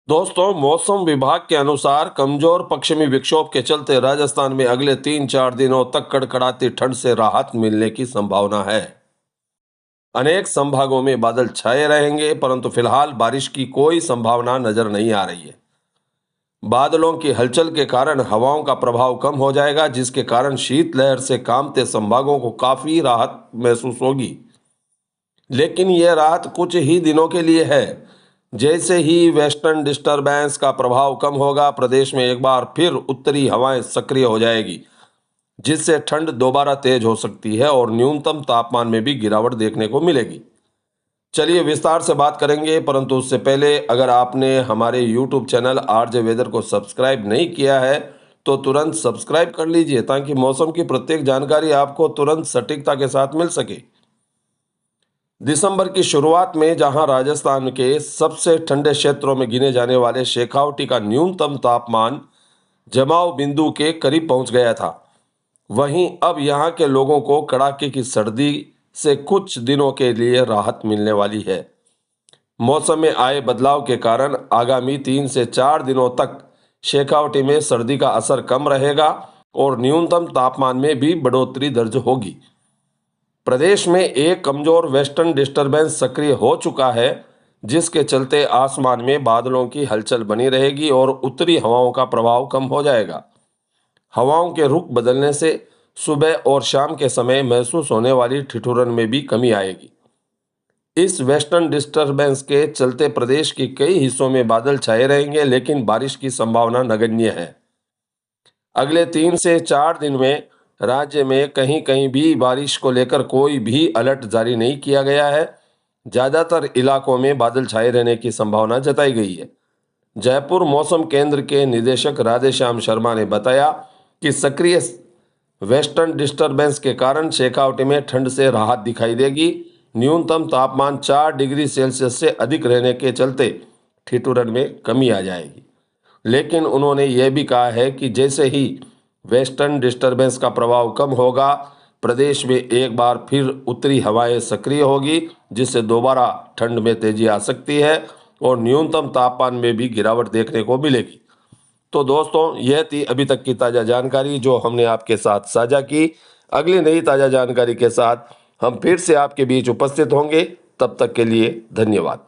दोस्तों, मौसम विभाग के अनुसार कमजोर पश्चिमी विक्षोभ के चलते राजस्थान में अगले 3-4 दिनों तक कड़कड़ाती ठंड से राहत मिलने की संभावना है। अनेक संभागों में बादल छाए रहेंगे, परंतु फिलहाल बारिश की कोई संभावना नजर नहीं आ रही है। बादलों की हलचल के कारण हवाओं का प्रभाव कम हो जाएगा, जिसके कारण शीतलहर से कांपते संभागों को काफी राहत महसूस होगी। लेकिन यह राहत कुछ ही दिनों के लिए है। जैसे ही वेस्टर्न डिस्टरबेंस का प्रभाव कम होगा, प्रदेश में एक बार फिर उत्तरी हवाएं सक्रिय हो जाएगी, जिससे ठंड दोबारा तेज हो सकती है और न्यूनतम तापमान में भी गिरावट देखने को मिलेगी। चलिए विस्तार से बात करेंगे, परंतु उससे पहले अगर आपने हमारे यूट्यूब चैनल आरजे वेदर को सब्सक्राइब नहीं किया है तो तुरंत सब्सक्राइब कर लीजिए, ताकि मौसम की प्रत्येक जानकारी आपको तुरंत सटीकता के साथ मिल सके। दिसंबर की शुरुआत में जहां राजस्थान के सबसे ठंडे क्षेत्रों में गिने जाने वाले शेखावटी का न्यूनतम तापमान जमाव बिंदु के करीब पहुंच गया था, वहीं अब यहां के लोगों को कड़ाके की सर्दी से कुछ दिनों के लिए राहत मिलने वाली है। मौसम में आए बदलाव के कारण आगामी 3 से 4 दिनों तक शेखावटी में सर्दी का असर कम रहेगा और न्यूनतम तापमान में भी बढ़ोतरी दर्ज होगी। प्रदेश में एक कमजोर वेस्टर्न डिस्टरबेंस सक्रिय हो चुका है, जिसके चलते आसमान में बादलों की हलचल बनी रहेगी और उत्तरी हवाओं का प्रभाव कम हो जाएगा। हवाओं के रुख बदलने से सुबह और शाम के समय महसूस होने वाली ठिठुरन में भी कमी आएगी। इस वेस्टर्न डिस्टरबेंस के चलते प्रदेश के कई हिस्सों में बादल छाए रहेंगे, लेकिन बारिश की संभावना नगण्य है। अगले 3 से 4 दिन में राज्य में कहीं कहीं भी बारिश को लेकर कोई भी अलर्ट जारी नहीं किया गया है। ज्यादातर इलाकों में बादल छाए रहने की संभावना जताई गई है। जयपुर मौसम केंद्र के निदेशक राधेश्याम शर्मा ने बताया कि सक्रिय वेस्टर्न डिस्टरबेंस के कारण शेखावटी में ठंड से राहत दिखाई देगी। न्यूनतम तापमान 4 डिग्री सेल्सियस से अधिक रहने के चलते ठिठुरन में कमी आ जाएगी। लेकिन उन्होंने यह भी कहा है कि जैसे ही वेस्टर्न डिस्टरबेंस का प्रभाव कम होगा, प्रदेश में एक बार फिर उत्तरी हवाएं सक्रिय होगी, जिससे दोबारा ठंड में तेजी आ सकती है और न्यूनतम तापमान में भी गिरावट देखने को मिलेगी। तो दोस्तों, यह थी अभी तक की ताज़ा जानकारी जो हमने आपके साथ साझा की। अगली नई ताज़ा जानकारी के साथ हम फिर से आपके बीच उपस्थित होंगे। तब तक के लिए धन्यवाद।